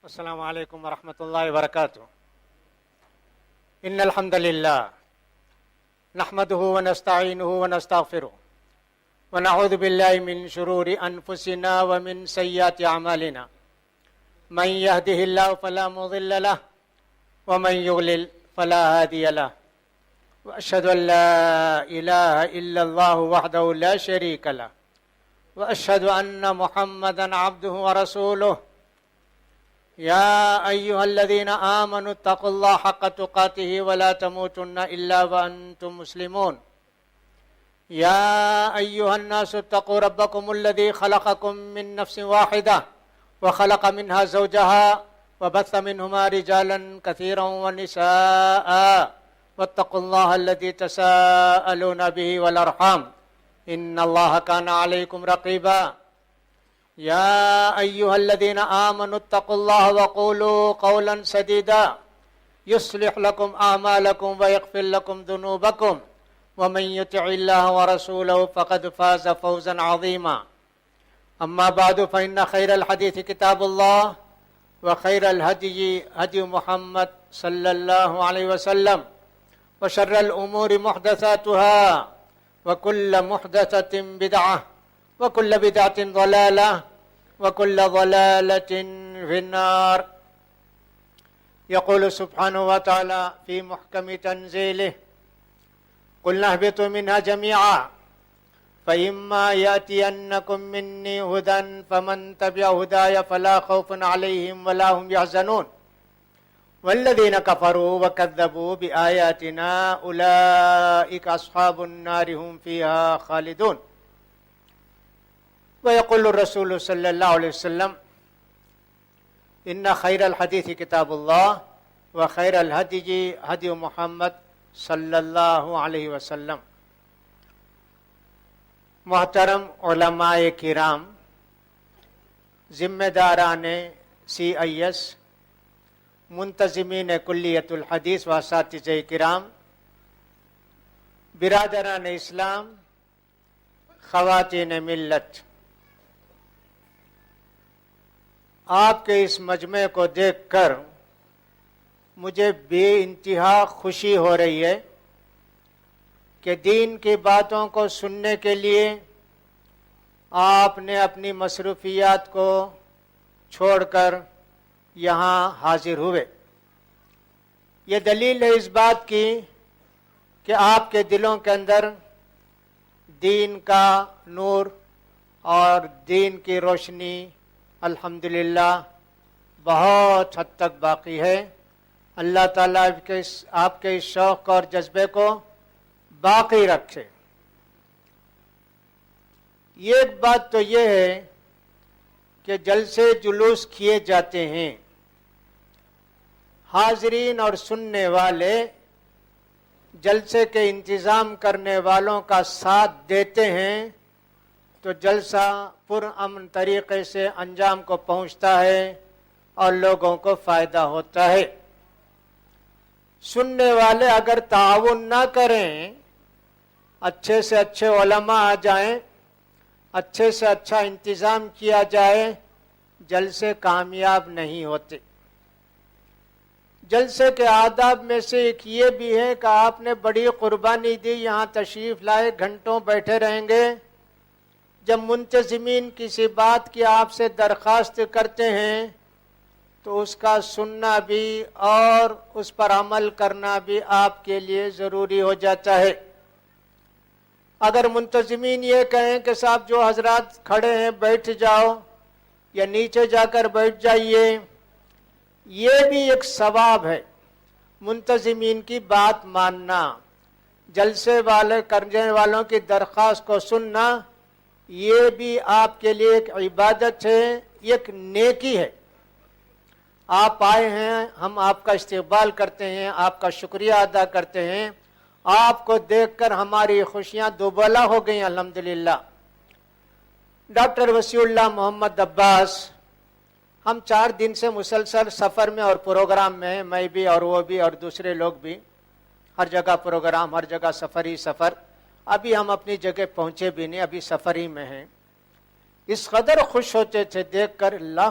السلام علیکم ورحمۃ اللہ وبرکاتہ ان الحمد للہ نحمده ونستعینه ونستغفره ونعوذ باللہ من شرور انفسنا ومن سیئات اعمالنا من يهده اللہ فلا مضل له ومن يضلل فلا هادی له واشهد ان لا الہ الا اللہ وحدہ لا شریک له واشهد ان محمدا عبده ورسوله يا أيها الذين آمنوا اتقوا الله حق تقاته ولا تموتن إلا وأنتم مسلمون يا أيها الناس اتقوا ربكم الذي خلقكم من نفس واحدة وخلق منها زوجها وبث منهما رجالا كثيرا ونساء واتقوا الله الذي تساءلون به والأرحام إن الله كان عليكم رقيبا يا أيها الذين آمنوا اتقوا الله وقولوا قولا سديدا يصلح لكم أعمالكم ويغفر لكم ذنوبكم ومن يطع الله ورسوله فقد فاز فوزا عظيما أما بعد فإن خير الحديث كتاب الله وخير الهدي هدي محمد صلى الله عليه وسلم وشر الأمور محدثاتها وكل محدثة بدعة وكل بدعة ضلالة وكل ضلالة في النار يقول سبحانه وتعالى في محكم تنزيله قل اهبطوا منها جميعا فإما يأتينكم مني هدى فمن تبع هداي فلا خوف عليهم ولا هم يحزنون والذين كفروا وكذبوا بآياتنا أولئك أصحاب النار هم فيها خالدون ويقول الرسول صلی اللہ علیہ وسلم ان خیر الحدیث کتاب اللہ وخیر الہدی ہدی محمد صلی اللہ علیہ وسلم۔ محترم علماء کرام، ذمہ داران CIS، منتظمین کلیت الحدیث و اساتذہ کرام، برادران اسلام، خواتین ملت، آپ کے اس مجمع کو دیکھ کر مجھے بے انتہا خوشی ہو رہی ہے کہ دین کی باتوں کو سننے کے لیے آپ نے اپنی مصروفیات کو چھوڑ کر یہاں حاضر ہوئے۔ یہ دلیل ہے اس بات کی کہ آپ کے دلوں کے اندر دین کا نور اور دین کی روشنی الحمدللہ بہت حد تک باقی ہے۔ اللہ تعالیٰ آپ کے اس شوق اور جذبے کو باقی رکھے۔ ایک بات تو یہ ہے کہ جلسے جلوس کیے جاتے ہیں، حاضرین اور سننے والے جلسے کے انتظام کرنے والوں کا ساتھ دیتے ہیں تو جلسہ پرامن طریقے سے انجام کو پہنچتا ہے اور لوگوں کو فائدہ ہوتا ہے۔ سننے والے اگر تعاون نہ کریں، اچھے سے اچھے علماء آ جائیں، اچھے سے اچھا انتظام کیا جائے، جلسے کامیاب نہیں ہوتے۔ جلسے کے آداب میں سے ایک یہ بھی ہے کہ آپ نے بڑی قربانی دی، یہاں تشریف لائے، گھنٹوں بیٹھے رہیں گے۔ جب منتظمین کسی بات کی آپ سے درخواست کرتے ہیں تو اس کا سننا بھی اور اس پر عمل کرنا بھی آپ کے لیے ضروری ہو جاتا ہے۔ اگر منتظمین یہ کہیں کہ صاحب جو حضرات کھڑے ہیں بیٹھ جاؤ یا نیچے جا کر بیٹھ جائیے، یہ بھی ایک ثواب ہے۔ منتظمین کی بات ماننا، جلسے والے کرنے والوں کی درخواست کو سننا، یہ بھی آپ کے لیے ایک عبادت ہے، ایک نیکی ہے۔ آپ آئے ہیں، ہم آپ کا استقبال کرتے ہیں، آپ کا شکریہ ادا کرتے ہیں۔ آپ کو دیکھ کر ہماری خوشیاں دوبالا ہو گئیں الحمدللہ۔ ڈاکٹر وسیع اللہ محمد عباس، ہم 4 دن سے مسلسل سفر میں اور پروگرام میں ہیں، میں بھی اور وہ بھی اور دوسرے لوگ بھی، ہر جگہ پروگرام، ہر جگہ سفر ہی سفر۔ ابھی ہم اپنی جگہ پہنچے بھی نہیں، ابھی سفر ہی میں ہیں۔ اس قدر خوش ہوتے تھے دیکھ کر، اللہ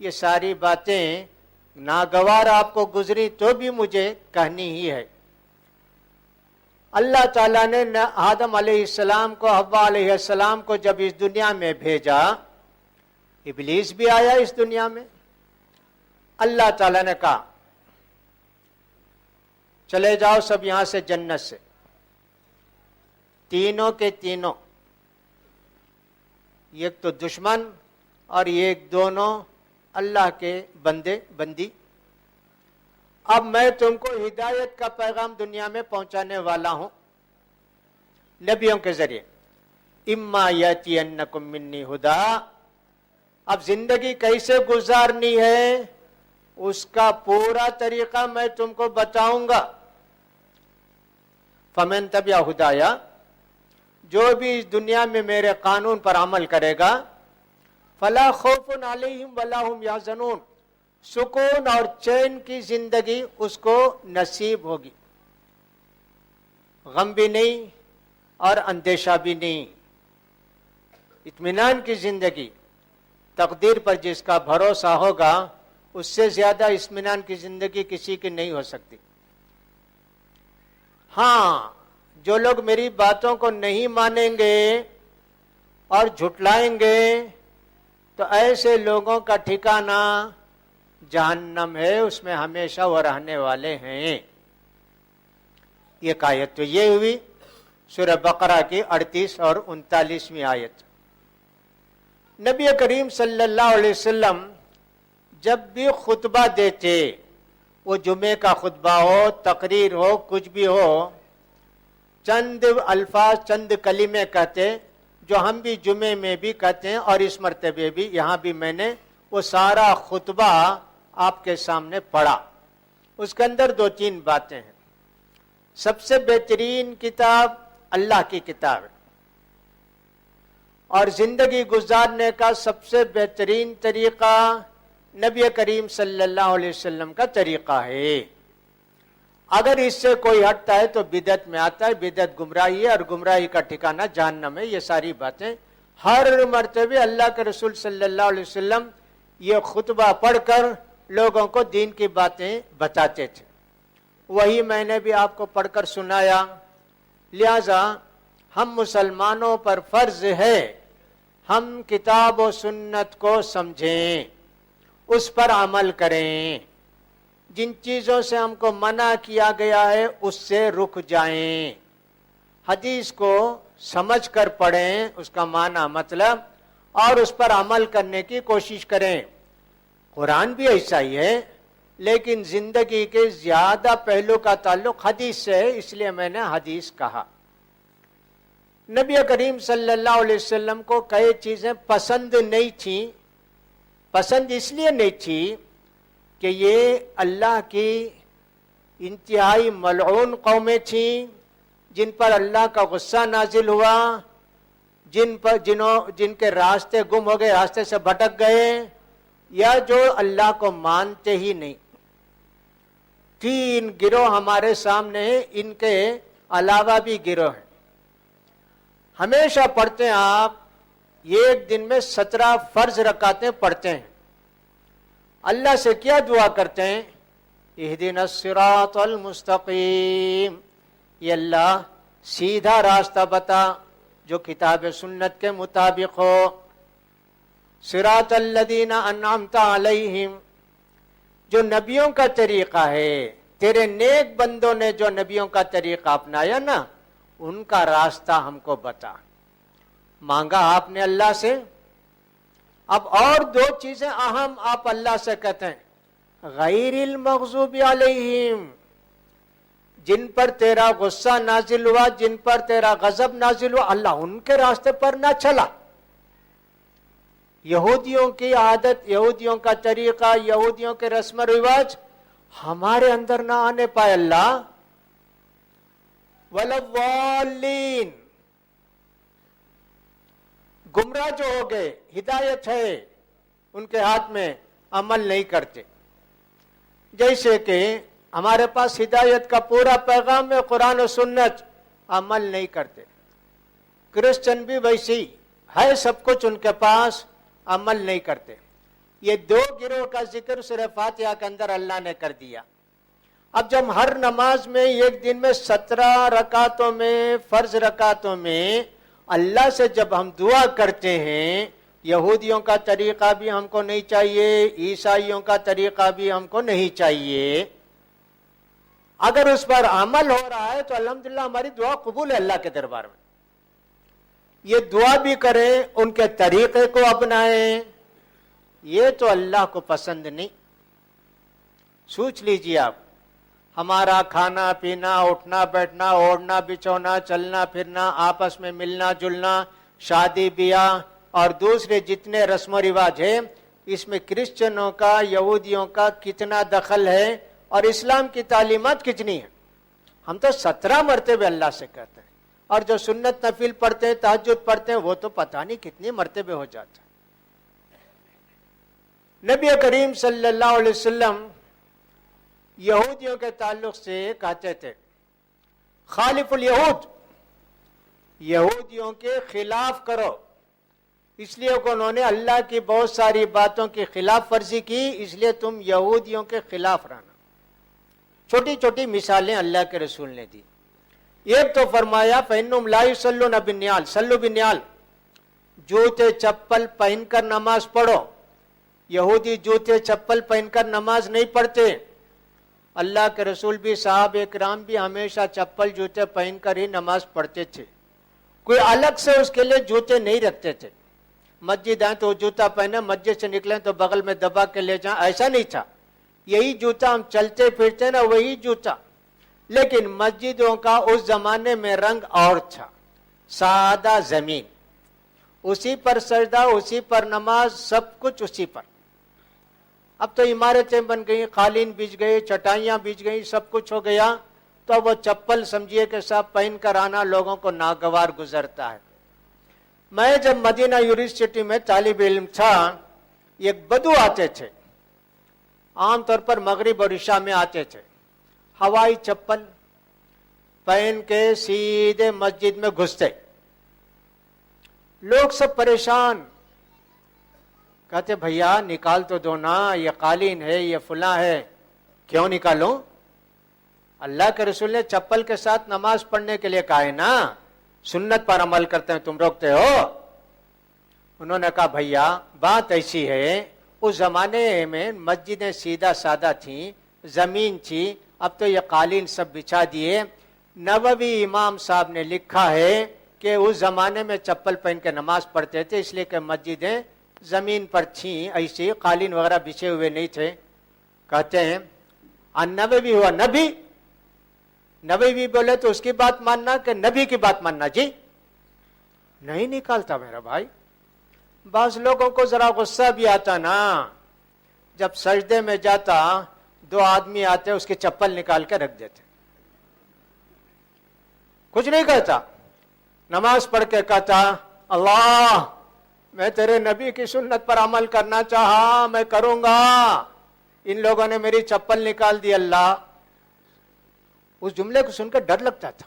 یہ ساری باتیں ناگوار آپ کو گزری تو بھی مجھے کہنی ہی ہے۔ اللہ تعالیٰ نے آدم علیہ السلام کو، حوا علیہ السلام کو جب اس دنیا میں بھیجا، ابلیس بھی آیا اس دنیا میں۔ اللہ تعالیٰ نے کہا چلے جاؤ سب یہاں سے جنت سے، تینوں کے تینوں، ایک تو دشمن اور ایک دونوں اللہ کے بندے بندی۔ اب میں تم کو ہدایت کا پیغام دنیا میں پہنچانے والا ہوں نبیوں کے ذریعے۔ اما یاتینکم منی ہدا، اب زندگی کیسے گزارنی ہے اس کا پورا طریقہ میں تم کو بتاؤں گا۔ فمن تبع ہدایا، جو بھی اس دنیا میں میرے قانون پر عمل کرے گا، فلا خوف علیہم ولا هم یحزنون، سکون اور چین کی زندگی اس کو نصیب ہوگی، غم بھی نہیں اور اندیشہ بھی نہیں، اطمینان کی زندگی۔ تقدیر پر جس کا بھروسہ ہوگا اس سے زیادہ اطمینان کی زندگی کسی کی نہیں ہو سکتی۔ ہاں، جو لوگ میری باتوں کو نہیں مانیں گے اور جھٹلائیں گے تو ایسے لوگوں کا ٹھکانہ جہنم ہے، اس میں ہمیشہ وہ رہنے والے ہیں۔ یہ آیت تو یہ ہوئی سورہ بقرہ کی 38 اور 39ویں آیت۔ نبی کریم صلی اللہ علیہ وسلم جب بھی خطبہ دیتے، وہ جمعے کا خطبہ ہو، تقریر ہو، کچھ بھی ہو، چند الفاظ، چند کلمے کہتے جو ہم بھی جمعے میں بھی کہتے ہیں، اور اس مرتبے بھی یہاں بھی میں نے وہ سارا خطبہ آپ کے سامنے پڑھا۔ اس کے اندر دو تین باتیں ہیں۔ سب سے بہترین کتاب اللہ کی کتاب ہے، اور زندگی گزارنے کا سب سے بہترین طریقہ نبی کریم صلی اللہ علیہ وسلم کا طریقہ ہے۔ اگر اس سے کوئی ہٹتا ہے تو بدعت میں آتا ہے، بدعت گمراہی ہے، اور گمراہی کا ٹھکانہ جہنم ہے۔ یہ ساری باتیں ہر مرتبہ اللہ کے رسول صلی اللہ علیہ وسلم یہ خطبہ پڑھ کر لوگوں کو دین کی باتیں بتاتے تھے، وہی میں نے بھی آپ کو پڑھ کر سنایا۔ لہذا ہم مسلمانوں پر فرض ہے ہم کتاب و سنت کو سمجھیں، اس پر عمل کریں، جن چیزوں سے ہم کو منع کیا گیا ہے اس سے رک جائیں، حدیث کو سمجھ کر پڑھیں، اس کا معنی مطلب، اور اس پر عمل کرنے کی کوشش کریں۔ قرآن بھی ایسا ہی ہے، لیکن زندگی کے زیادہ پہلو کا تعلق حدیث سے ہے، اس لیے میں نے حدیث کہا۔ نبی کریم صلی اللہ علیہ وسلم کو کئی چیزیں پسند نہیں تھیں۔ پسند اس لیے نہیں تھی کہ یہ اللہ کی انتہائی ملعون قومیں تھیں، جن پر اللہ کا غصہ نازل ہوا، جن کے راستے گم ہو گئے، راستے سے بھٹک گئے، یا جو اللہ کو مانتے ہی نہیں۔ تین گروہ ہمارے سامنے ہیں، ان کے علاوہ بھی گروہ ہیں۔ ہمیشہ پڑھتے ہیں آپ، ایک دن میں 17 فرض رکعتیں پڑھتے ہیں۔ اللہ سے کیا دعا کرتے ہیں؟ اہدنا الصراط المستقیم، یہ اللہ سیدھا راستہ بتا جو کتاب سنت کے مطابق ہو۔ صراط الذین انعمت علیہم، جو نبیوں کا طریقہ ہے، تیرے نیک بندوں نے جو نبیوں کا طریقہ اپنایا نا، ان کا راستہ ہم کو بتا۔ مانگا آپ نے اللہ سے۔ اب اور دو چیزیں اہم آپ اللہ سے کہتے ہیں، غیر المغضوب علیہم، جن پر تیرا غصہ نازل ہوا، جن پر تیرا غضب نازل ہوا، اللہ ان کے راستے پر نہ چلا۔ یہودیوں کی عادت، یہودیوں کا طریقہ، یہودیوں کے رسم و رواج ہمارے اندر نہ آنے پائے اللہ۔ وَلَضَّالِّينَ، گمراہ جو ہو گئے، ہدایت ہے ان کے ہاتھ میں، عمل نہیں کرتے۔ جیسے کہ ہمارے پاس ہدایت کا پورا پیغام ہے، قرآن و سنت، عمل نہیں کرتے۔ کرسچن بھی ویسی ہے، سب کچھ ان کے پاس، عمل نہیں کرتے۔ یہ دو گروہ کا ذکر سورہ فاتحہ کے اندر اللہ نے کر دیا. اب جب ہر نماز میں ایک دن میں 17 رکعتوں میں فرض رکعتوں میں اللہ سے جب ہم دعا کرتے ہیں، یہودیوں کا طریقہ بھی ہم کو نہیں چاہیے، عیسائیوں کا طریقہ بھی ہم کو نہیں چاہیے. اگر اس پر عمل ہو رہا ہے تو الحمدللہ ہماری دعا قبول ہے اللہ کے دربار میں. یہ دعا بھی کریں، ان کے طریقے کو اپنائیں، یہ تو اللہ کو پسند نہیں. سوچ لیجیے آپ، ہمارا کھانا پینا، اٹھنا بیٹھنا، اوڑھنا بچھونا، چلنا پھرنا، آپس میں ملنا جلنا، شادی بیاہ اور دوسرے جتنے رسم و رواج ہیں، اس میں کرسچنوں کا، یہودیوں کا کتنا دخل ہے اور اسلام کی تعلیمات کتنی ہیں. ہم تو 17 مرتبے اللہ سے کہتے ہیں، اور جو سنت نفل پڑھتے ہیں، تہجد پڑھتے ہیں، وہ تو پتہ نہیں کتنی مرتبے ہو جاتے ہیں. نبی کریم صلی اللہ علیہ وسلم یہودیوں کے تعلق سے کہتے تھے خالف الیہود، یہودیوں کے خلاف کرو. اس لیے کہ انہوں نے اللہ کی بہت ساری باتوں کی خلاف ورزی کی، اس لیے تم یہودیوں کے خلاف رہنا. چھوٹی چھوٹی مثالیں اللہ کے رسول نے دی. ایک تو فرمایا فَإِنَّهُمْ لَا يُصَلُّونَ بِالنِّعَالِ، صلوا بالنعال، جوتے چپل پہن کر نماز پڑھو. یہودی جوتے چپل پہن کر نماز نہیں پڑھتے. اللہ کے رسول بھی، صحابہ کرام بھی ہمیشہ چپل جوتے پہن کر ہی نماز پڑھتے تھے. کوئی الگ سے اس کے لیے جوتے نہیں رکھتے تھے. مسجد آئیں تو جوتا پہنے، مسجد سے نکلیں تو بغل میں دبا کے لے جائیں، ایسا نہیں تھا. یہی جوتا ہم چلتے پھرتے نا، وہی جوتا. لیکن مسجدوں کا اس زمانے میں رنگ اور تھا، سادہ زمین، اسی پر سجدہ، اسی پر نماز، سب کچھ اسی پر. اب تو عمارتیں بن گئی، قالین بچ گئی، چٹائیاں بچ گئی، سب کچھ ہو گیا، تو وہ چپل سمجھیے کہ سب پہن کر آنا لوگوں کو ناگوار گزرتا ہے. میں جب مدینہ یونیورسٹی میں طالب علم تھا، ایک بدو آتے تھے، عام طور پر مغرب اور عشاء میں آتے تھے، ہوائی چپل پہن کے سیدھے مسجد میں گھستے. لوگ سب پریشان، کہتے بھیا نکال تو دو نا، یہ قالین ہے، یہ فلاں ہے. کیوں نکالوں؟ اللہ کے رسول نے چپل کے ساتھ نماز پڑھنے کے لیے کہا ہے نا، سنت پر عمل کرتے ہیں، تم روکتے ہو. انہوں نے کہا بھیا بات ایسی ہے، اس زمانے میں مسجدیں سیدھا سادہ تھیں، زمین تھی، اب تو یہ قالین سب بچھا دیے. نووی امام صاحب نے لکھا ہے کہ اس زمانے میں چپل پہن کے نماز پڑھتے تھے، اس لیے کہ مسجدیں زمین پر تھیں، ایسی قالین وغیرہ بچھے ہوئے نہیں تھے. کہتے ہیں نووی ہوا نبی، نبی بولے تو اس کی بات ماننا کہ نبی کی بات ماننا؟ جی نہیں نکالتا میرا بھائی. بعض لوگوں کو ذرا غصہ بھی آتا نا، جب سجدے میں جاتا 2 آدمی آتے اس کی چپل نکال کے رکھ دیتے، کچھ نہیں کہتا، نماز پڑھ کے کہتا اللہ میں تیرے نبی کی سنت پر عمل کرنا چاہا، میں کروں گا، ان لوگوں نے میری چپل نکال دی. اللہ، اس جملے کو سن کر ڈر لگتا تھا.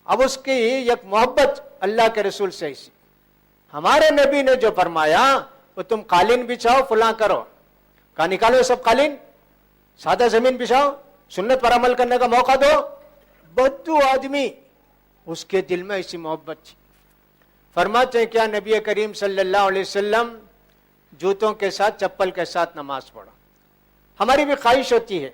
اب اس کی ایک محبت اللہ کے رسول سے ایسی. ہمارے نبی نے جو فرمایا وہ تم قالین بچھاؤ، فلاں کرو، کہاں نکالو سب قالین، سادہ زمین بچھاؤ، سنت پر عمل کرنے کا موقع دو. بدو آدمی، اس کے دل میں ایسی محبت تھی. فرماتے ہیں کیا نبی کریم صلی اللہ علیہ وسلم جوتوں کے ساتھ چپل کے ساتھ نماز پڑھو. ہماری بھی خواہش ہوتی ہے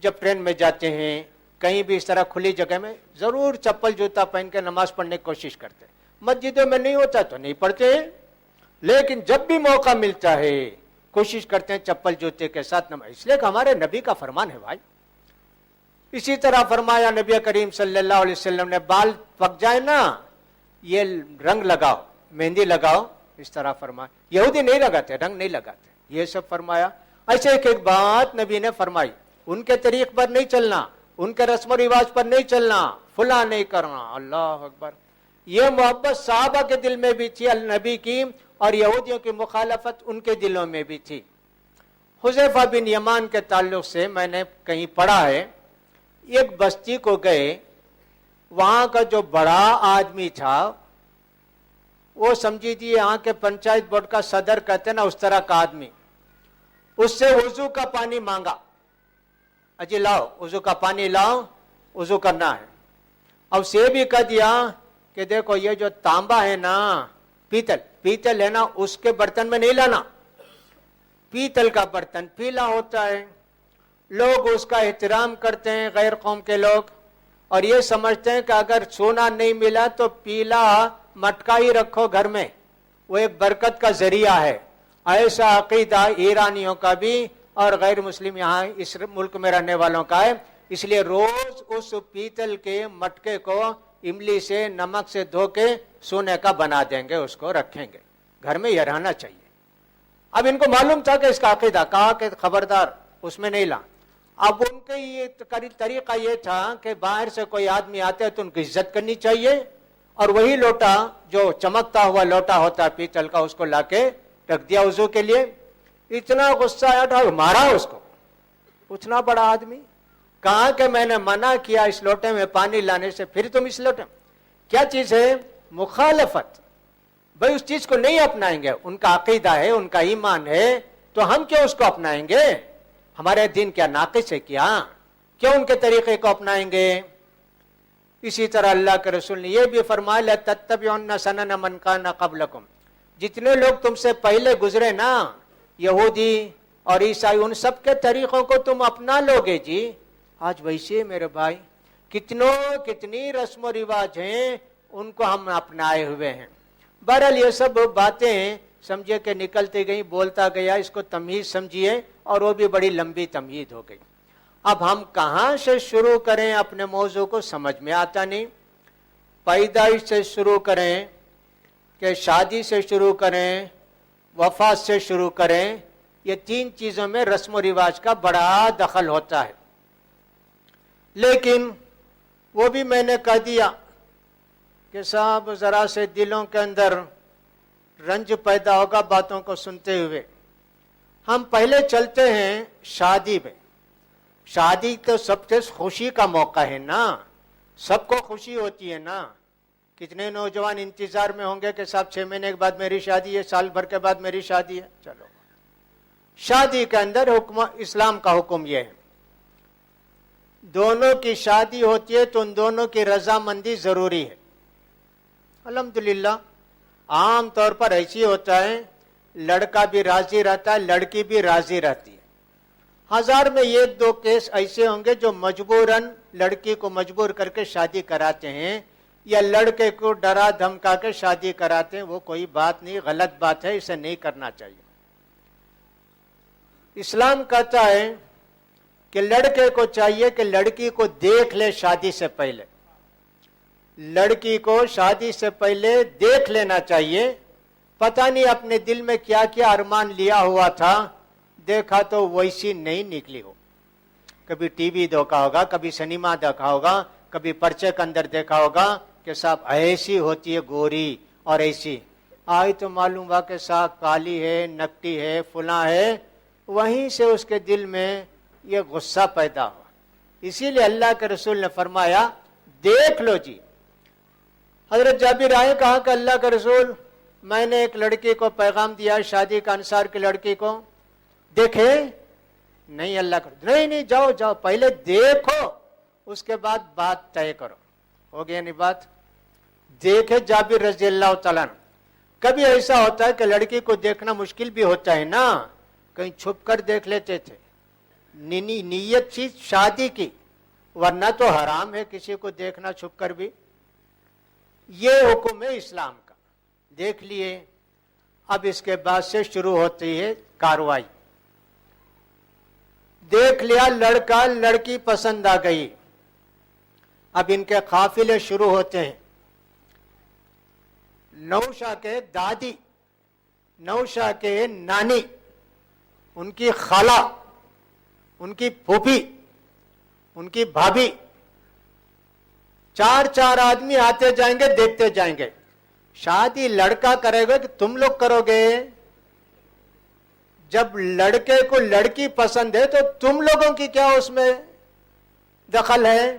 جب ٹرین میں جاتے ہیں، کہیں بھی اس طرح کھلی جگہ میں، ضرور چپل جوتا پہن کے نماز پڑھنے کی کوشش کرتے ہیں. مسجدوں میں نہیں ہوتا تو نہیں پڑھتے ہیں، لیکن جب بھی موقع ملتا ہے کوشش کرتے ہیں چپل جوتے کے ساتھ نماز، اس لیے کہ ہمارے نبی کا فرمان ہے بھائی. اسی طرح فرمایا نبی کریم صلی اللہ علیہ وسلم نے بال پک جائے نا، یہ رنگ لگاؤ، مہندی لگاؤ، اس طرح فرمایا. یہودی نہیں لگاتے، رنگ نہیں لگاتے، یہ سب فرمایا. ایسے ایک بات نبی نے فرمائی، ان کے طریق پر نہیں چلنا، ان کے رسم و رواج پر نہیں چلنا، فلاں نہیں کرنا. اللہ اکبر. یہ محبت صحابہ کے دل میں بھی تھی نبی کی، اور یہودیوں کی مخالفت ان کے دلوں میں بھی تھی. حذیفہ بن یمان کے تعلق سے میں نے کہیں پڑھا ہے، ایک بستی کو گئے، وہاں کا جو بڑا آدمی تھا وہ سمجھیے یہاں کے پنچایت بورڈ کا صدر کہتے ہیں نا اس طرح کا آدمی، اس سے وضو کا پانی مانگا، اجی لاؤ وضو کا پانی لاؤ، وضو کرنا ہے۔ اب اسے بھی کہہ دیا کہ دیکھو یہ جو تانبا ہے نا، پیتل ہے نا، اس کے برتن میں نہیں لانا، پیتل کا برتن پیلا ہوتا ہے، لوگ اس کا احترام کرتے ہیں غیر قوم کے لوگ، اور یہ سمجھتے ہیں کہ اگر سونا نہیں ملا تو پیلا مٹکا ہی رکھو گھر میں، وہ ایک برکت کا ذریعہ ہے۔ ایسا عقیدہ ایرانیوں کا بھی اور غیر مسلم یہاں اس ملک میں رہنے والوں کا ہے، اس لیے روز اس پیتل کے مٹکے کو املی سے نمک سے دھو کے سونے کا بنا دیں گے، اس کو رکھیں گے گھر میں، یہ رہنا چاہیے۔ اب ان کو معلوم تھا کہ اس کا عقیدہ، کہا کہ خبردار اس میں نہیں لا۔ اب ان کے یہ طریقہ یہ تھا کہ باہر سے کوئی آدمی آتے تو ان کی عزت کرنی چاہیے، اور وہی لوٹا جو چمکتا ہوا لوٹا ہوتا پیتل کا اس کو لا کے رکھ دیا وضو کے لیے۔ اتنا غصہ آیا تھا، مارا اس کو، اتنا بڑا آدمی، کہا کہ میں نے منع کیا اس لوٹے میں پانی لانے سے، پھر تم اس لوٹے کیا چیز ہے؟ مخالفت، بھائی اس چیز کو نہیں اپنائیں گے، ان کا عقیدہ ہے، ان کا ایمان ہے، تو ہم کیوں اس کو اپنائیں گے؟ ہمارے دین کیا ناقص ہے کیا؟ کیوں ان کے طریقے کو اپنائیں گے؟ اسی طرح اللہ کے رسول نے یہ بھی فرمایا لَتَتَّبِعُنَّ سَنَنَ مَنْ كَانَ قَبْلَكُمْ، جتنے لوگ تم سے پہلے گزرے نا، یہودی اور عیسائی، ان سب کے طریقوں کو تم اپنا لو گے جی۔ آج ویسے میرے بھائی کتنی رسم و رواج ہیں، ان کو ہم اپنائے ہوئے ہیں۔ بہرحال یہ سب باتیں سمجھے کہ نکلتی گئی، بولتا گیا، اس کو تمہید سمجھیے، اور وہ بھی بڑی لمبی تمہید ہو گئی۔ اب ہم کہاں سے شروع کریں؟ اپنے موضوع کو سمجھ میں آتا نہیں، پیدائش سے شروع کریں کہ شادی سے شروع کریں، وفات سے شروع کریں، یہ تین چیزوں میں رسم و رواج کا بڑا دخل ہوتا ہے۔ لیکن وہ بھی میں نے کہہ دیا کہ صاحب ذرا سے دلوں کے اندر رنج پیدا ہوگا باتوں کو سنتے ہوئے۔ ہم پہلے چلتے ہیں شادی میں۔ شادی تو سب سے خوشی کا موقع ہے نا، سب کو خوشی ہوتی ہے نا۔ کتنے نوجوان انتظار میں ہوں گے کہ صاحب 6 مہینے کے بعد میری شادی ہے، سال بھر کے بعد میری شادی ہے۔ چلو، شادی کے اندر حکم اسلام کا حکم یہ ہے، دونوں کی شادی ہوتی ہے تو ان دونوں کی رضامندی ضروری ہے۔ الحمدللہ عام طور پر ایسی ہوتا ہے، لڑکا بھی راضی رہتا ہے، لڑکی بھی راضی رہتی ہے۔ 1000 میں 1-2 کیس ایسے ہوں گے جو مجبوراً لڑکی کو مجبور کر کے شادی کراتے ہیں، یا لڑکے کو ڈرا دھمکا کے شادی کراتے ہیں۔ وہ کوئی بات نہیں، غلط بات ہے، اسے نہیں کرنا چاہیے۔ اسلام کہتا ہے کہ لڑکے کو چاہیے کہ لڑکی کو دیکھ لے شادی سے پہلے، لڑکی کو شادی سے پہلے دیکھ لینا چاہیے۔ پتہ نہیں اپنے دل میں کیا کیا ارمان لیا ہوا تھا، دیکھا تو ویسی نہیں نکلی ہو۔ کبھی ٹی وی دیکھا ہوگا، کبھی سنیما دیکھا ہوگا، کبھی پرچے کے اندر دیکھا ہوگا کہ صاحب ایسی ہوتی ہے گوری اور ایسی، آئی تو معلوم ہوا کہ صاحب کالی ہے، نکٹی ہے، فلاں ہے، وہیں سے اس کے دل میں یہ غصہ پیدا ہوا۔ اسی لیے اللہ کے رسول نے فرمایا دیکھ لو جی۔ حضرت جابر آئے، کہا کہ اللہ کے رسول میں نے ایک لڑکی کو پیغام دیا شادی کا، انصار کی لڑکی کو، دیکھے نہیں؟ اللہ کا نہیں، جاؤ پہلے دیکھو، اس کے بعد بات طے کرو۔ ہو گیا نہیں بات؟ دیکھے جابر رضی اللہ تعالیٰ عنہ۔ کبھی ایسا ہوتا ہے کہ لڑکی کو دیکھنا مشکل بھی ہوتا ہے نا، کہیں چھپ کر دیکھ لیتے تھے، نیت تھی شادی کی، ورنہ تو حرام ہے کسی کو دیکھنا چھپ کر بھی۔ یہ حکم ہے اسلام کا، دیکھ لیے۔ اب اس کے بعد سے شروع ہوتی ہے کارروائی۔ دیکھ لیا لڑکا، لڑکی پسند آ گئی، اب ان کے قافلے شروع ہوتے ہیں۔ نوشا کے دادی، نوشا کے نانی، ان کی خالہ، ان کی پھوپھی، ان کی بھابھی، 4 آدمی آتے جائیں گے، دیکھتے جائیں گے۔ شادی لڑکا کرے گا کہ تم لوگ کرو گے؟ جب لڑکے کو لڑکی پسند ہے تو تم لوگوں کی کیا اس میں دخل ہے؟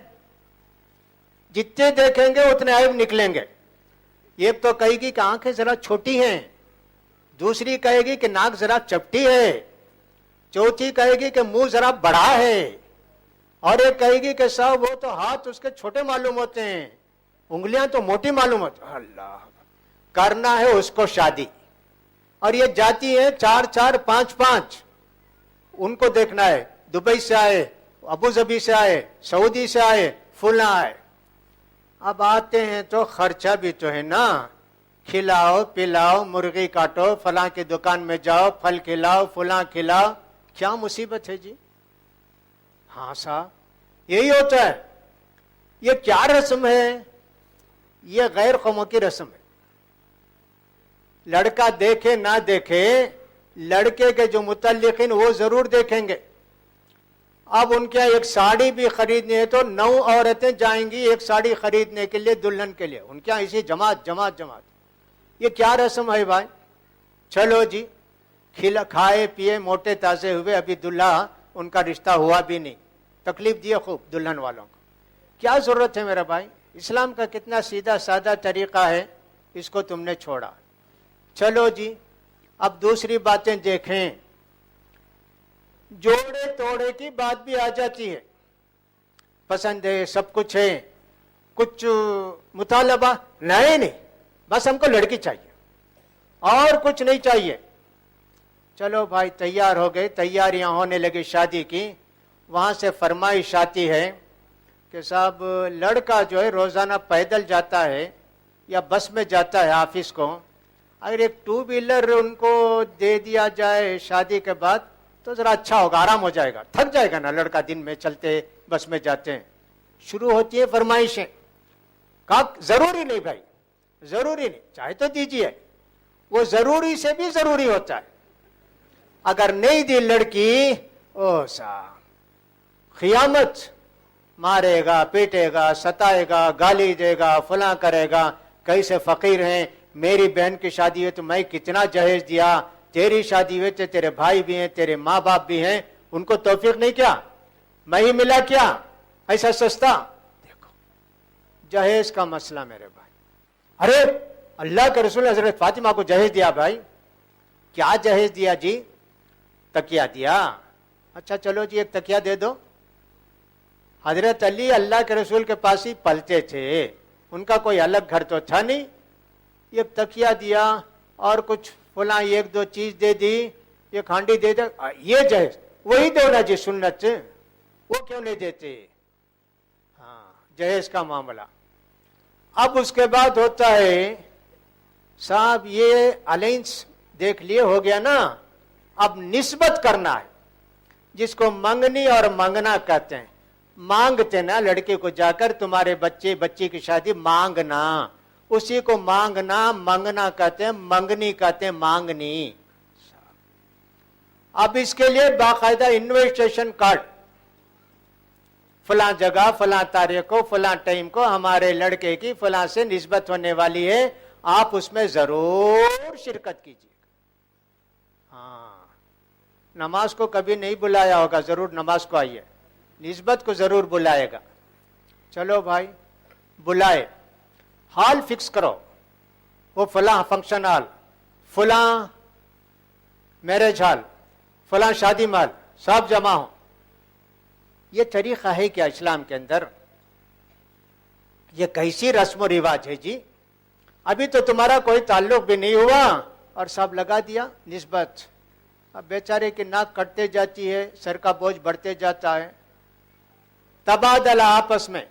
جتنے دیکھیں گے اتنے عیب نکلیں گے۔ ایک تو کہے گی کہ آنکھیں ذرا چھوٹی ہیں، دوسری کہے گی کہ ناک ذرا چپٹی ہے، چوتھی کہے گی کہ منہ ذرا بڑا ہے، اور ایک کہے گی کہ صاحب وہ تو ہاتھ اس کے چھوٹے معلوم ہوتے ہیں، انگلیاں تو موٹی معلوم ہوتی ہیں۔ اللہ، کرنا ہے اس کو شادی، اور یہ جاتی ہے 4 4 5 5، ان کو دیکھنا ہے، دبئی سے آئے، ابو ظبی سے آئے، سعودی سے آئے، فلاں آئے۔ اب آتے ہیں تو خرچہ بھی تو ہے نا، کھلاؤ پلاؤ، مرغی کاٹو، فلاں کی دکان میں جاؤ، پھل کھلاؤ، فلاں کھلاؤ، کیا مصیبت ہے جی؟ ہاں صاحب یہی ہوتا ہے۔ یہ کیا رسم ہے؟ یہ غیر قوموں کی رسم ہے۔ لڑکا دیکھے نہ دیکھے، لڑکے کے جو متعلقین وہ ضرور دیکھیں گے۔ اب ان کے ایک ساڑی بھی خریدنی ہے تو 9 عورتیں جائیں گی ایک ساڑی خریدنے کے لیے دلہن کے لیے، ان کے یہاں اسی جماعت جماعت جماعت۔ یہ کیا رسم ہے بھائی؟ چلو جی، کھائے پیے موٹے تازے ہوئے، ابھی دلہا ان کا رشتہ ہوا بھی نہیں، تکلیف دیے خوب دلہن والوں کو۔ کیا ضرورت ہے میرا بھائی؟ اسلام کا کتنا سیدھا سادہ طریقہ ہے، اس کو تم نے چھوڑا۔ چلو جی، اب دوسری باتیں دیکھیں، جوڑے توڑے کی بات بھی آ جاتی ہے۔ پسند ہے، سب کچھ ہے، کچھ مطالبہ نہیں، بس ہم کو لڑکی چاہیے اور کچھ نہیں چاہیے۔ چلو بھائی تیار ہو گئے، تیاریاں ہونے لگی شادی کی، وہاں سے فرمائش آتی ہے کہ صاحب لڑکا جو ہے روزانہ پیدل جاتا ہے یا بس میں جاتا ہے آفس کو، اگر ایک 2 ویلر ان کو دے دیا جائے شادی کے بعد تو ذرا اچھا ہوگا، آرام ہو جائے گا، تھک جائے گا نا لڑکا دن میں چلتے بس میں جاتے ہیں۔ شروع ہوتی ہے فرمائشیں، کہا ضروری نہیں بھائی، ضروری نہیں، چاہے تو دیجیے، وہ ضروری سے بھی ضروری ہوتا ہے۔ اگر نہیں دی لڑکی، او صاحب قیامت، مارے گا، پیٹے گا، ستائے گا، گالی دے گا، فلاں کرے گا، کیسے فقیر ہیں، میری بہن کی شادی ہے تو میں کتنا جہیز دیا، تیری شادی ہوئے تو تیرے بھائی بھی ہیں، تیرے ماں باپ بھی ہیں، ان کو توفیق نہیں کیا، میں ہی ملا کیا ایسا سستا؟ دیکھو جہیز کا مسئلہ میرے بھائی، ارے اللہ کے رسول حضرت فاطمہ کو جہیز دیا بھائی، کیا جہیز دیا جی؟ تکیہ دیا۔ اچھا چلو جی ایک تکیہ دے دو۔ حضرت علی اللہ کے رسول کے پاس ہی پلتے تھے، ان کا کوئی الگ گھر تو تھا نہیں، ایک تکیہ دیا اور کچھ فلاں 1 2 چیز دے دی، ایک ہانڈی دے دے، یہ جہیز وہی دو نا جی سنت، وہ کیوں نہیں دیتے؟ ہاں جہیز کا معاملہ۔ اب اس کے بعد ہوتا ہے صاحب یہ الائنس دیکھ لیے ہو گیا نا، اب نسبت کرنا ہے، جس کو منگنی اور منگنا کہتے ہیں۔ مانگتے نا لڑکے کو جا کر، تمہارے بچے بچی کی شادی مانگنا، اسی کو مانگنا منگنا کہتے ہیں، منگنی کہتے ہیں مانگنی۔ اب اس کے لیے باقاعدہ انویسٹیشن کارڈ، فلاں جگہ فلاں تاریخ کو فلاں ٹائم کو ہمارے لڑکے کی فلاں سے نسبت ہونے والی ہے، آپ اس میں ضرور شرکت کیجیے۔ ہاں نماز کو کبھی نہیں بلایا ہوگا، ضرور نماز کو آئیے، نسبت کو ضرور بلائے گا۔ چلو بھائی بلائے، ہال فکس کرو، وہ فلاں فنکشن ہال، فلاں میرج ہال، فلاں شادی محل، سب جمع ہو۔ یہ طریقہ ہے کیا اسلام کے اندر؟ یہ کیسی رسم و رواج ہے جی؟ ابھی تو تمہارا کوئی تعلق بھی نہیں ہوا اور سب لگا دیا نسبت۔ اب بیچارے کی ناک کٹتے جاتی ہے، سر کا بوجھ بڑھتے جاتا ہے۔ تبادلہ آپس میں،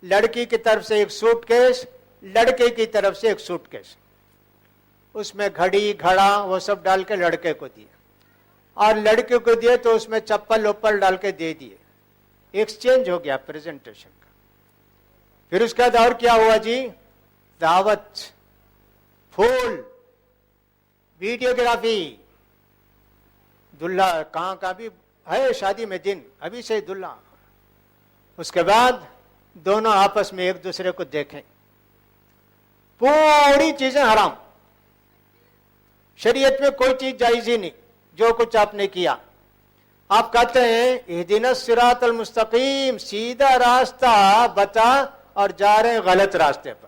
لڑکی کی طرف سے ایک سوٹ کیس، لڑکے کی طرف سے ایک سوٹ کیس، اس میں گھڑی گھڑا وہ سب ڈال کے لڑکے کو دیے، اور لڑکے کو دیے تو اس میں چپل اوپر ڈال کے دے دیے، ایکسچینج ہو گیا پریزنٹیشن کا۔ پھر اس کے بعد اور کیا ہوا جی؟ دعوت، پھول، ویڈیوگرافی، دلہا کہاں کا بھی ہے شادی میں دن، ابھی سے دلہا۔ اس کے بعد دونوں آپس میں ایک دوسرے کو دیکھیں، پوری چیزیں حرام، شریعت میں کوئی چیز جائز ہی نہیں۔ جو کچھ آپ نے کیا، آپ کہتے ہیں اہدنا الصراط المستقیم، سیدھا راستہ بتا، اور جا رہے ہیں غلط راستے پر۔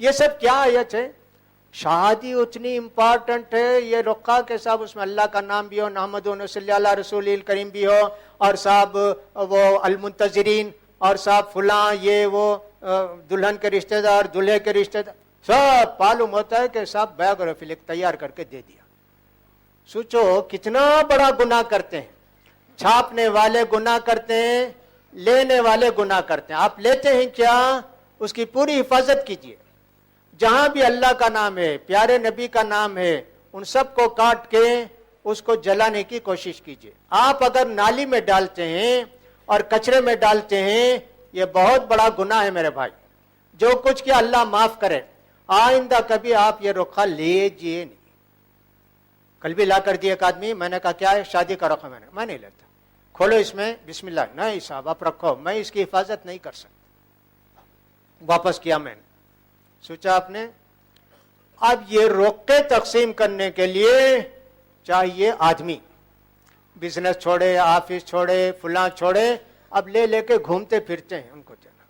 یہ سب کیا آیت ہے؟ شادی اتنی امپورٹنٹ ہے، یہ رقہ کے صاحب اس میں اللہ کا نام بھی ہو، نحمد و صلی اللہ رسول الکریم بھی ہو، اور صاحب وہ المنتظرین، اور صاحب فلاں یہ وہ دلہن کے رشتہ دار، دلہے کے رشتہ دار، سب معلوم ہوتا ہے کہ صاحب بایوگرافی تیار کر کے دے دیا۔ سوچو کتنا بڑا گناہ کرتے ہیں، چھاپنے والے گناہ کرتے ہیں، لینے والے گناہ کرتے ہیں۔ آپ لیتے ہیں کیا؟ اس کی پوری حفاظت کیجیے۔ جہاں بھی اللہ کا نام ہے، پیارے نبی کا نام ہے، ان سب کو کاٹ کے اس کو جلانے کی کوشش کیجیے۔ آپ اگر نالی میں ڈالتے ہیں اور کچرے میں ڈالتے ہیں، یہ بہت بڑا گناہ ہے میرے بھائی۔ جو کچھ کیا اللہ معاف کرے، آئندہ کبھی آپ یہ رخہ لیجیے نہیں۔ کل بھی لا کر دیا ایک آدمی، میں نے کہا کیا ہے؟ شادی کا رخہ۔ میں نہیں لیتا، کھولو اس میں بسم اللہ۔ نہیں صاحب آپ رکھو، میں اس کی حفاظت نہیں کر سکتا۔ واپس کیا میں نے۔ سوچا آپ نے اب یہ رخے تقسیم کرنے کے لیے چاہیے آدمی، بزنس چھوڑے، آفس چھوڑے، فلاں چھوڑے، اب لے لے کے گھومتے پھرتے ہیں ان کو دینا۔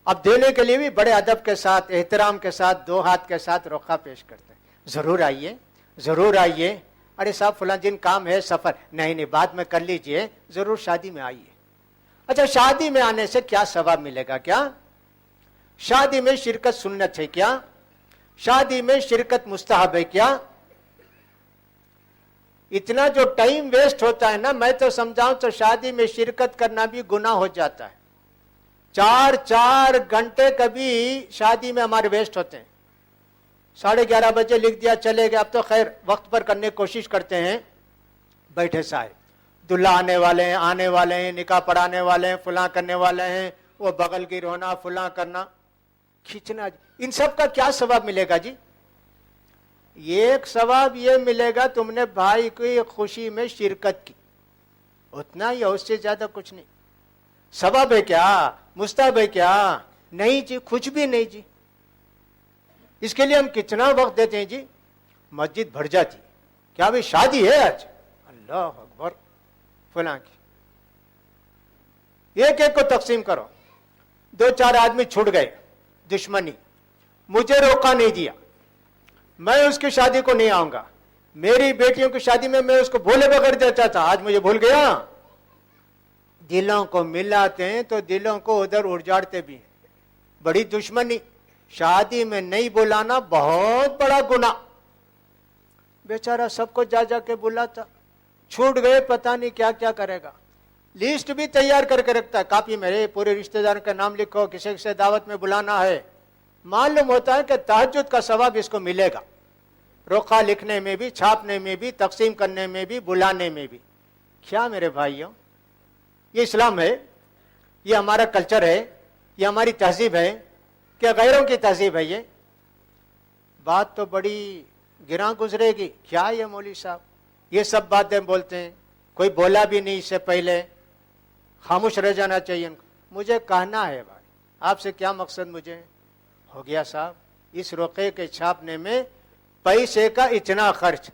اب دینے کے لیے بھی بڑے ادب کے ساتھ، احترام کے ساتھ، دو ہاتھ کے ساتھ رخہ پیش کرتے ہیں۔ ضرور آئیے، ضرور آئیے۔ ارے صاحب فلاں دن کام ہے، سفر، نہیں بعد میں کر لیجئے، ضرور شادی میں آئیے۔ اچھا شادی میں آنے سے کیا ثواب ملے گا؟ کیا شادی میں شرکت سنت ہے؟ کیا شادی میں شرکت مستحب ہے؟ کیا اتنا جو ٹائم ویسٹ ہوتا ہے نا، میں تو سمجھاؤں تو شادی میں شرکت کرنا بھی گناہ ہو جاتا ہے۔ 4 گھنٹے کبھی شادی میں ہمارے ویسٹ ہوتے ہیں۔ 11:30 بجے لکھ دیا چلے گئے، اب تو خیر وقت پر کرنے کی کوشش کرتے ہیں۔ بیٹھے صاحب دلہا آنے والے ہیں، نکاح پڑھانے والے ہیں، فلاں کرنے والے ہیں، وہ بغل گیر ہونا، فلاں کرنا، کھینچنا، ان سب کا کیا ثواب ملے گا جی؟ ایک ثواب یہ ملے گا تم نے بھائی کی خوشی میں شرکت کی، اتنا ہی، اس سے زیادہ کچھ نہیں۔ ثواب ہے کیا؟ مستحب ہے کیا؟ نہیں جی، کچھ بھی نہیں جی۔ اس کے لیے ہم کتنا وقت دیتے ہیں جی؟ مسجد بھر جاتی، کیا بھی شادی ہے آج؟ اللہ اکبر، فلاں کی ایک ایک کو تقسیم کرو۔ 2-4 آدمی چھوٹ گئے، دشمنی، مجھے روکا نہیں دیا، میں اس کی شادی کو نہیں آؤں گا، میری بیٹیوں کی شادی میں اس کو بھولے بغیر دیتا تھا، آج مجھے بھول گیا۔ دلوں کو ملاتے ہیں تو دلوں کو ادھر اجاڑتے بھی ہیں، بڑی دشمنی۔ شادی میں نہیں بلانا بہت بڑا گناہ۔ بیچارہ سب کو جا جا کے بلاتا، چھوٹ گئے، پتہ نہیں کیا کیا کرے گا۔ لسٹ بھی تیار کر کے رکھتا ہے کاپی میں، رے پورے رشتہ دار کا نام لکھو، کسی سے دعوت میں بلانا ہے۔ معلوم ہوتا ہے کہ تہجد کا ثواب اس کو ملے گا، رخہ لکھنے میں بھی، چھاپنے میں بھی، تقسیم کرنے میں بھی، بلانے میں بھی۔ کیا میرے بھائیوں، یہ اسلام ہے؟ یہ ہمارا کلچر ہے؟ یہ ہماری تہذیب ہے کہ غیروں کی تہذیب ہے؟ یہ بات تو بڑی گراں گزرے گی۔ کیا یہ مولوی صاحب یہ سب باتیں بولتے ہیں، کوئی بولا بھی نہیں اس سے پہلے، خاموش رہ جانا چاہیے ان کو۔ مجھے کہنا ہے بھائی، آپ سے کیا مقصد مجھے ہو گیا صاحب؟ اس رقعے کے چھاپنے میں پیسے کا اتنا خرچ،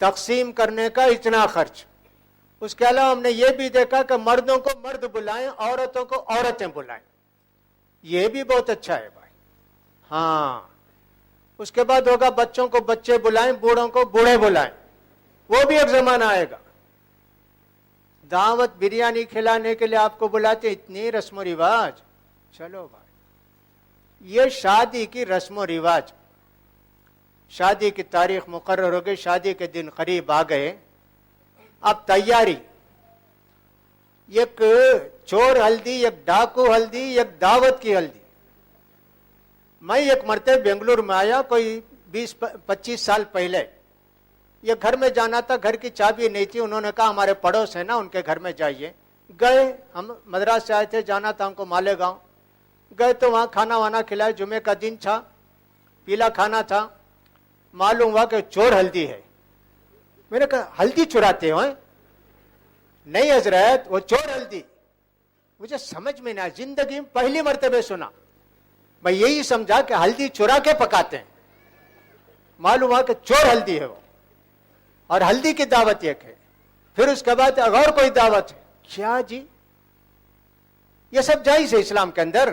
تقسیم کرنے کا اتنا خرچ، اس کے علاوہ ہم نے یہ بھی دیکھا کہ مردوں کو مرد بلائیں، عورتوں کو عورتیں بلائیں، یہ بھی بہت اچھا ہے بھائی۔ ہاں اس کے بعد ہوگا بچوں کو بچے بلائیں، بوڑھوں کو بوڑھے بلائیں، وہ بھی ایک زمانہ آئے گا۔ دعوت بریانی کھلانے کے لیے آپ کو بلاتے، اتنی رسم و رواج۔ چلو بھائی، یہ شادی کی رسم و رواج، شادی کی تاریخ مقرر ہو گئی، شادی کے دن قریب آ گئے، اب تیاری، ایک چور ہلدی، ایک ڈاکو ہلدی، ایک دعوت کی ہلدی۔ میں ایک مرتبہ بنگلور میں آیا، کوئی 20-25 سال پہلے، یہ گھر میں جانا تھا، گھر کی چابی نہیں تھی، انہوں نے کہا ہمارے پڑوس ہے نا ان کے گھر میں جائیے۔ گئے، ہم مدراس سے آئے تھے، جانا تھا ہم کو مالیگاؤں، گئے تو وہاں کھانا وانا کھلائے، جمعے کا دن تھا، پیلا کھانا تھا، معلوم ہوا کہ چور ہلدی ہے۔ میں نے کہا ہلدی چراتے ہو؟ نہیں حضرت، وہ چور ہلدی۔ مجھے سمجھ میں نہ آیا، زندگی میں پہلی مرتبہ سنا، میں یہی سمجھا کہ ہلدی چرا کے پکاتے ہیں، معلوم ہوا کہ چور ہلدی ہے وہ، اور ہلدی کی دعوت ایک ہے، پھر اس کے بعد اور کوئی دعوت ہے۔ کیا جی یہ سب جائز ہے اسلام کے اندر؟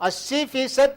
80%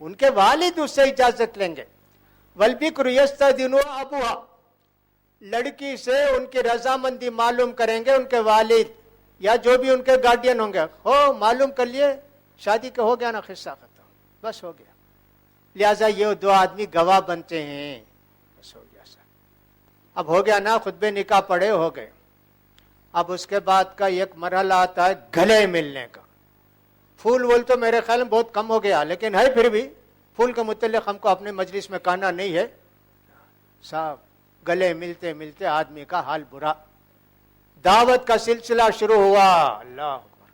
ان کے والد اس سے اجازت لیں گے. والبکر یستأذن ابوہا, لڑکی سے ان کی رضامندی معلوم کریں گے ان کے والد یا جو بھی ان کے گارڈین ہوں گے. ہو معلوم کر لیے, شادی کا ہو گیا نا, قصہ ختم, بس ہو گیا. لہذا یہ دو آدمی گواہ بنتے ہیں, بس ہو گیا سر. اب ہو گیا نا, خطبے نکاح پڑے, ہو گئے. اب اس کے بعد کا ایک مرحلہ آتا ہے گلے ملنے کا. پھول وول تو میرے خیال میں بہت کم ہو گیا, لیکن ہے پھر بھی پھول کے متعلق ہم کو اپنے مجلس میں کہنا نہیں ہے صاحب. گلے ملتے ملتے آدمی کا حال برا. دعوت کا سلسلہ شروع ہوا. اللہ اکبر,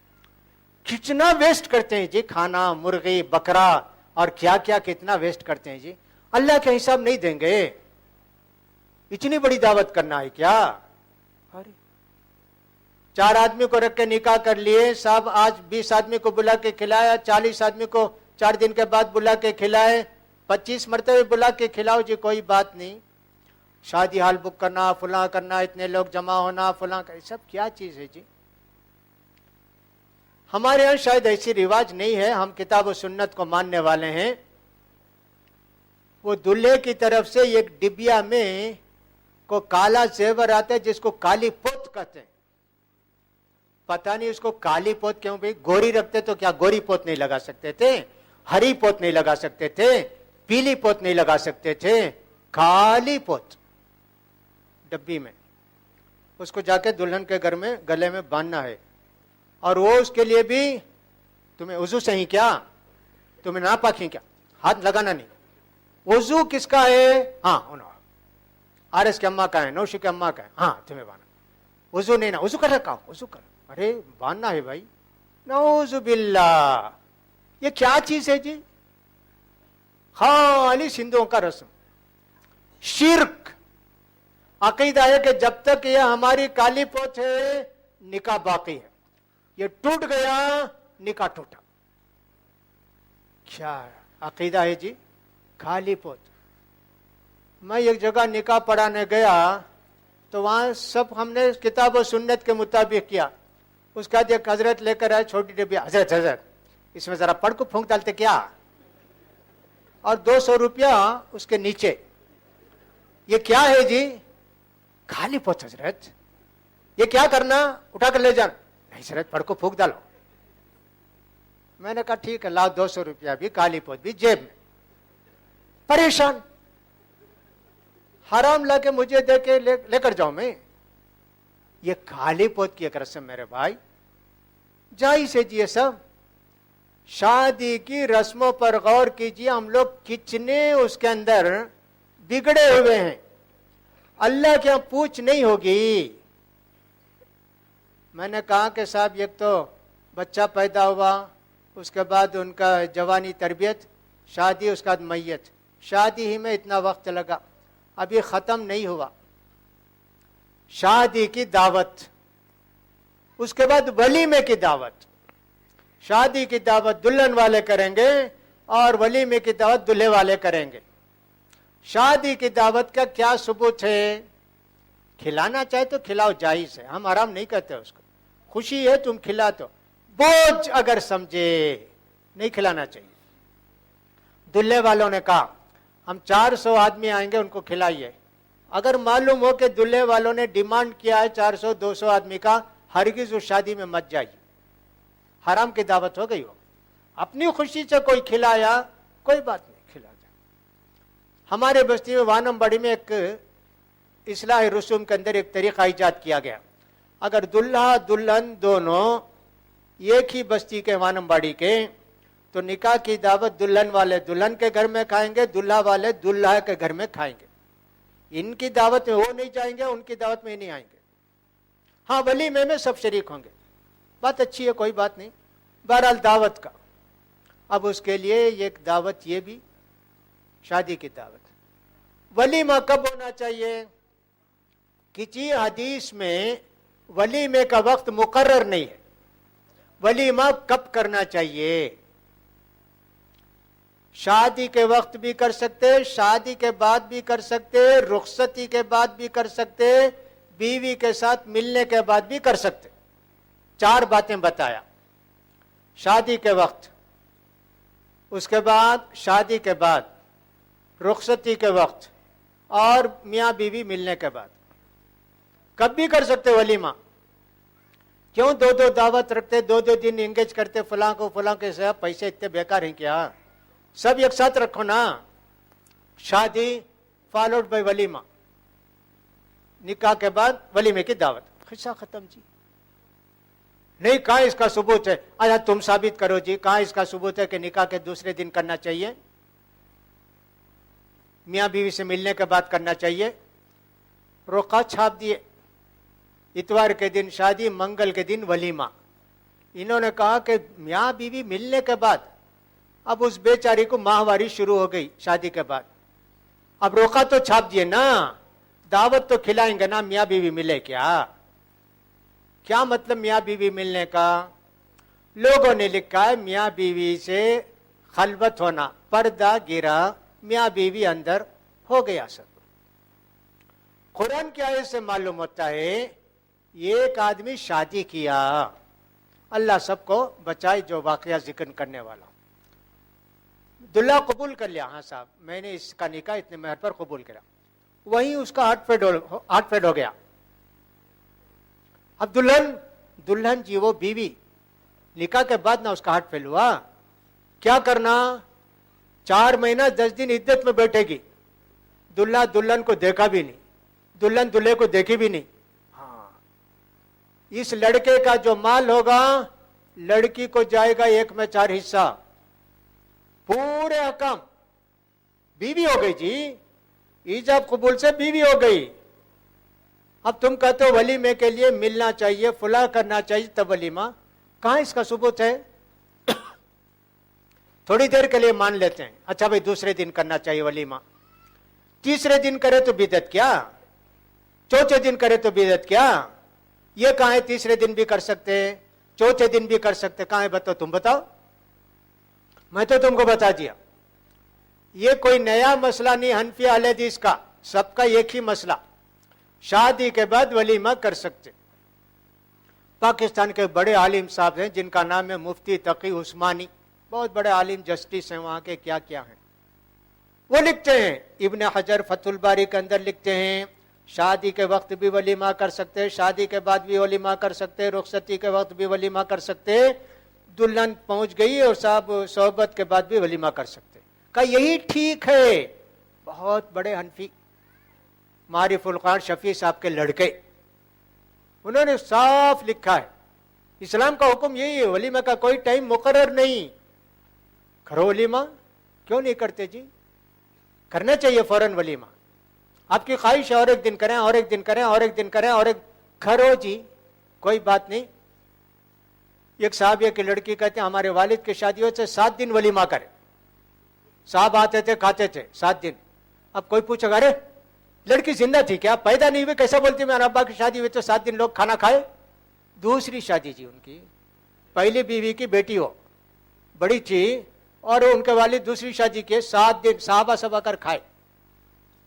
کتنا ویسٹ کرتے ہیں جی, کھانا, مرغی, بکرا اور کیا کیا کتنا ویسٹ کرتے ہیں جی. اللہ کے حساب نہیں دیں گے. اتنی بڑی دعوت کرنا ہے کیا؟ 4 آدمی کو رکھ کے نکاح کر لیے صاحب. آج 20 آدمی کو بلا کے کھلایا, 40 آدمی کو 4 دن کے بعد بلا کے کھلائے, 25 مرتبہ بلا کے کھلاؤ جی, کوئی بات نہیں. شادی ہال بک کرنا, فلاں کرنا, اتنے لوگ جمع ہونا, فلاں کا, سب کیا چیز ہے جی. ہمارے یہاں شاید ایسی رواج نہیں ہے, ہم کتاب و سنت کو ماننے والے ہیں. وہ دلہے کی طرف سے ایک ڈبیا میں کو کالا زیور آتا ہے جس کو کالی پوت کہتے ہیں. پتہ نہیں اس کو کالی پوت کیوں, بھائی گوری رکھتے تو کیا گوری پوت نہیں لگا سکتے تھے, ہری پوت نہیں لگا سکتے تھے, پیلی پوت نہیں لگا سکتے تھے, کالی پوت ڈبی میں. اس کو جا کے دلہن کے گھر میں گلے میں باندھنا ہے. اور وہ اس کے لیے بھی تمہیں وضو سے ہی کیا, تمہیں ناپاکی کیا, ہاتھ لگانا نہیں. وضو کس کا ہے؟ ہاں آرس کے اماں کا ہے, نوشی کے اماں کا ہے, ہاں تمہیں باندھنا. وضو نہیں نا, وضو کر رکھا, وضو کر, ارے باندھنا ہے بھائی. نعوذ باللہ, یہ کیا چیز ہے جی؟ خالی سندھوں کا رسم, شرک. عقیدہ ہے کہ جب تک یہ ہماری کالی پوت ہے نکاح باقی ہے, یہ ٹوٹ گیا نکاح ٹوٹا. کیا عقیدہ ہے جی؟ کالی پوت. میں ایک جگہ نکاح پڑھانے گیا تو وہاں سب ہم نے کتاب و سنت کے مطابق کیا. اس کا ایک حضرت لے کر آئے چھوٹی ڈبی, حضرت اس میں ذرا پڑھ کو پھونک ڈالتے کیا, اور 200 روپیہ اس کے نیچے. یہ کیا ہے جی؟ کالی پوت حضرت. یہ کیا کرنا؟ اٹھا کر لے جانا. نہیں حضرت پڑھ کو پھونک ڈالو. میں نے کہا ٹھیک ہے, لاؤ 200 روپیہ بھی, کالی پوت بھی جیب میں. پریشان, حرام لا کے مجھے دے کے لے کر جاؤں میں. یہ کالی پوت کی ایک رسم میرے بھائی, جائز ہے جی یہ سب. شادی کی رسموں پر غور کیجیے, ہم لوگ کتنے اس کے اندر بگڑے ہوئے ہیں. اللہ کے یہاں پوچھ نہیں ہوگی. میں نے کہا کہ صاحب ایک تو بچہ پیدا ہوا, اس کے بعد ان کا جوانی, تربیت, شادی, اس کے بعد میت. شادی ہی میں اتنا وقت لگا, ابھی ختم نہیں ہوا. شادی کی دعوت, اس کے بعد ولیمے کی دعوت. شادی کی دعوت دلہن والے کریں گے اور ولیمے کی دعوت دلہے والے کریں گے. شادی کی دعوت کا کیا ثبوت ہے؟ کھلانا چاہے تو کھلاؤ, جائز ہے, ہم حرام نہیں کہتے اس کو. خوشی ہے تم کھلا تو, بوجھ اگر سمجھے نہیں کھلانا چاہیے. دلہے والوں نے کہا ہم 400 آدمی آئیں گے, ان کو کھلائیے. اگر معلوم ہو کہ دلہے والوں نے ڈیمانڈ کیا ہے 400-200 آدمی کا, ہرگز اس شادی میں مت جائیے, حرام کی دعوت ہو گئی. ہو اپنی خوشی سے کوئی کھلایا, کوئی بات نہیں, کھلا جائے. ہمارے بستی میں وانم بڑی میں ایک اصلاح رسوم کے اندر ایک طریقہ ایجاد کیا گیا. اگر دلہا دلہن دونوں ایک ہی بستی کے وانم باڑی کے, تو نکاح کی دعوت دلہن والے دلہن کے گھر میں کھائیں گے, دلہا والے دلہا کے گھر میں کھائیں گے. ان کی دعوت میں وہ نہیں جائیں گے, ان کی دعوت میں نہیں آئیں گے. ہاں ولیمے میں سب شریک ہوں گے, بات اچھی ہے, کوئی بات نہیں. بہرحال دعوت کا, اب اس کے لیے ایک دعوت یہ بھی, شادی کی دعوت. ولیمہ کب ہونا چاہیے؟ کسی حدیث میں ولیمے کا وقت مقرر نہیں ہے. ولیمہ کب کرنا چاہیے؟ شادی کے وقت بھی کر سکتے, شادی کے بعد بھی کر سکتے, رخصتی کے بعد بھی کر سکتے, بیوی کے ساتھ ملنے کے بعد بھی کر سکتے. 4 باتیں بتایا. شادی کے وقت اس کے بعد شادی کے بعد، رخصتی کے وقت، اور میاں بیوی ملنے کے بعد کب بھی کر سکتے ولیمہ. کیوں دو دو دعوت رکھتے، دو دو دن انگیج کرتے فلاں کو فلاں کے ساتھ؟ پیسے اتنے بیکار ہیں کیا؟ سب ایک ساتھ رکھو نا. شادی فالوڈ بائی ولیمہ، نکاح کے بعد ولیمے کی دعوت، قصہ ختم جی. نہیں کہاں اس کا ثبوت ہے؟ اچھا تم ثابت کرو جی، کہاں اس کا ثبوت ہے کہ نکاح کے دوسرے دن کرنا چاہیے، میاں بیوی سے ملنے کے بعد کرنا چاہیے؟ روقہ چھاپ دیے، اتوار کے دن شادی، منگل کے دن ولیمہ. انہوں نے کہا کہ میاں بیوی ملنے کے بعد، اب اس بیچاری کو ماہواری شروع ہو گئی شادی کے بعد. اب روقہ تو چھاپ دیے نا، دعوت تو کھلائیں گے نا، میاں بیوی ملے کیا؟ کیا مطلب میاں بیوی ملنے کا؟ لوگوں نے لکھا ہے میاں بیوی سے خلوت ہونا، پردہ گرا، میاں بیوی اندر ہو گیا. سب قرآن کی آیت سے معلوم ہوتا ہے ایک آدمی شادی کیا، اللہ سب کو بچائے جو واقعہ ذکر کرنے والا. دلہا قبول کر لیا، ہاں صاحب میں نے اس کا نکاح اتنے مہر پر قبول کرا، وہیں اس کا ہارٹ فیل ہو گیا. اب دلہن جی وہ بیوی، نکاح کے بعد نہ اس کا ہارٹ فیل ہوا، کیا کرنا؟ 4 مہینہ 10 دن عدت میں بیٹھے گی. دلہا دلہن کو دیکھا بھی نہیں، دلہن دلہے کو دیکھی بھی نہیں. ہاں اس لڑکے کا جو مال ہوگا لڑکی کو جائے گا 1 میں 4 حصہ، پورے حکم. بیوی ہو گئی جی، ایجاب قبول سے بیوی ہو گئی. اب تم کہتے ہو ولیمے کے لیے ملنا چاہیے، فلاں کرنا چاہیے تب ولیمہ، کہاں اس کا ثبوت ہے؟ تھوڑی دیر کے لیے مان لیتے ہیں، اچھا بھائی دوسرے دن کرنا چاہیے ولیمہ، تیسرے دن کرے تو بدعت کیا، چوتھے دن کرے تو بدعت کیا؟ یہ کہاں ہے تیسرے دن بھی کر سکتے، چوتھے دن بھی کر سکتے؟ کہاں ہے بتاؤ، تم بتاؤ. میں تو تم کو بتا دیا. یہ کوئی نیا مسئلہ نہیں حنفی اہل حدیث کا، سب کا ایک ہی مسئلہ، شادی کے بعد ولیمہ کر سکتے. پاکستان کے بڑے عالم صاحب ہیں جن کا نام ہے مفتی تقی عثمانی، بہت بڑے عالم، جسٹس ہیں وہاں کے، کیا کیا ہیں. وہ لکھتے ہیں، ابن حجر فتح الباری کے اندر لکھتے ہیں شادی کے وقت بھی ولیمہ کر سکتے، شادی کے بعد بھی ولیمہ کر سکتے، رخصتی کے وقت بھی ولیمہ کر سکتے، دلہن پہنچ گئی اور صاحب صحبت کے بعد بھی ولیمہ کر سکتے. کہا یہی ٹھیک ہے. بہت بڑے حنفی معرف القرآن شفیع صاحب کے لڑکے، انہوں نے صاف لکھا ہے اسلام کا حکم یہی ہے، ولیمہ کا کوئی ٹائم مقرر نہیں. کرو ولیمہ، کیوں نہیں کرتے جی؟ کرنا چاہیے فوراً ولیمہ. آپ کی خواہش ہے اور ایک دن کریں، اور ایک دن کریں، اور ایک دن کریں، اور ایک کرو جی، کوئی بات نہیں. ایک صحابیہ کی لڑکی کہتے ہیں ہمارے والد کی شادی ہوتے 7 دن ولیمہ کرے، صاحب آتے تھے کھاتے تھے 7 دن. اب کوئی پوچھے گا ارے لڑکی زندہ تھی کیا، پیدا نہیں ہوئی، کیسا بولتی میرے ابا کی شادی ہوئی تو 7 دن لوگ کھانا کھائے؟ دوسری شادی جی ان کی، پہلی بیوی کی بیٹی ہو، بڑی تھی، اور ان کے والد دوسری شادی کے 7 دن صحابہ سب آ کر کھائے.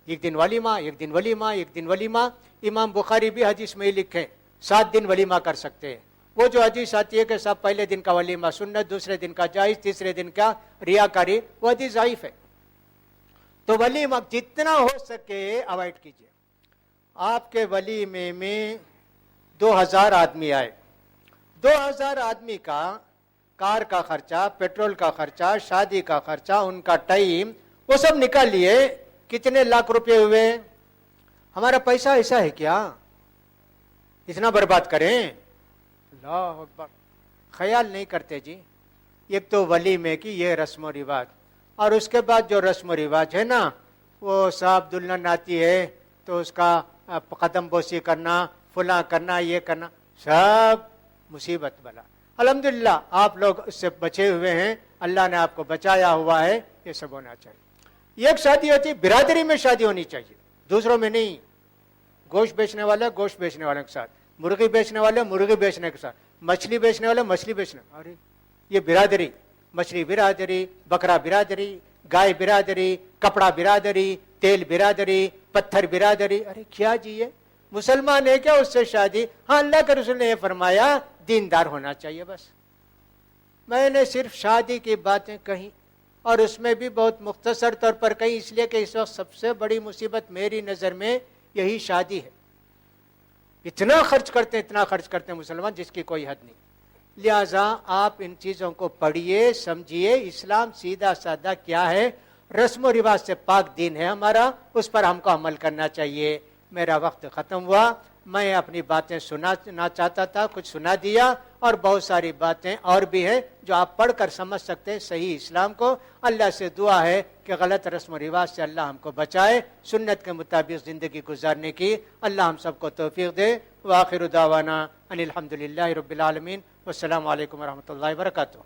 ایک دن ولیمہ، ایک دن ولیمہ، ایک دن ولیمہ. امام بخاری بھی حدیث میں ہی لکھے 7 دن ولیمہ کر سکتے ہیں. وہ جو حدیث آتی ہے کہ صاحب پہلے دن کا ولیمہ سنت، دوسرے دن کا جائز، تیسرے دن کا ریاکاری، وہ حدیث ضعیف ہے. تو ولیمہ جتنا ہو سکے اوائڈ کیجیے. آپ کے ولیمے میں 2000 آدمی آئے، 2000 آدمی کا کار کا خرچہ، پیٹرول کا خرچہ، شادی کا خرچہ، ان کا ٹائم، وہ سب نکال لیے، کتنے لاکھ روپے ہوئے؟ ہمارا پیسہ ایسا ہے کیا اتنا برباد کریں؟ اللہ اکبر. خیال نہیں کرتے جی. ایک تو ولیمے کی یہ رسم و رواج، اور اس کے بعد جو رسم و رواج ہے نا، وہ صاحب دلہن آتی ہے تو اس کا قدم بوسی کرنا، فلاں کرنا، یہ کرنا، سب مصیبت بلا. الحمدللہ آپ لوگ اس سے بچے ہوئے ہیں، اللہ نے آپ کو بچایا ہوا ہے. یہ سب ہونا چاہیے. ایک شادی ہوتی ہے، برادری میں شادی ہونی چاہیے، دوسروں میں نہیں. گوشت بیچنے والے گوشت بیچنے والوں کے ساتھ، مرغی بیچنے والے مرغی بیچنے کے ساتھ، مچھلی بیچنے والے مچھلی بیچنے. ارے یہ برادری، مچھلی برادری، بکرا برادری، گائے برادری، کپڑا برادری، تیل برادری، پتھر برادری. ارے کیا جی یہ مسلمان ہے کیا اس سے شادی؟ ہاں اللہ کے رسول نے یہ فرمایا دیندار ہونا چاہیے بس. میں نے صرف شادی کی باتیں کہیں، اور اس میں بھی بہت مختصر طور پر کہیں، اس لیے کہ اس وقت سب سے بڑی مصیبت میری نظر میں یہی شادی ہے. اتنا خرچ کرتے ہیں مسلمان جس کی کوئی حد نہیں. لہذا آپ ان چیزوں کو پڑھیے، سمجھیے. اسلام سیدھا سادہ کیا ہے، رسم و رواج سے پاک دین ہے ہمارا، اس پر ہم کو عمل کرنا چاہیے. میرا وقت ختم ہوا. میں اپنی باتیں سنانا چاہتا تھا، کچھ سنا دیا، اور بہت ساری باتیں اور بھی ہیں جو آپ پڑھ کر سمجھ سکتے ہیں صحیح اسلام کو. اللہ سے دعا ہے کہ غلط رسم و رواج سے اللہ ہم کو بچائے، سنت کے مطابق زندگی گزارنے کی اللہ ہم سب کو توفیق دے. وآخر دعوانا ان الحمد للہ رب العالمین. والسلام علیکم ورحمۃ اللہ وبرکاتہ.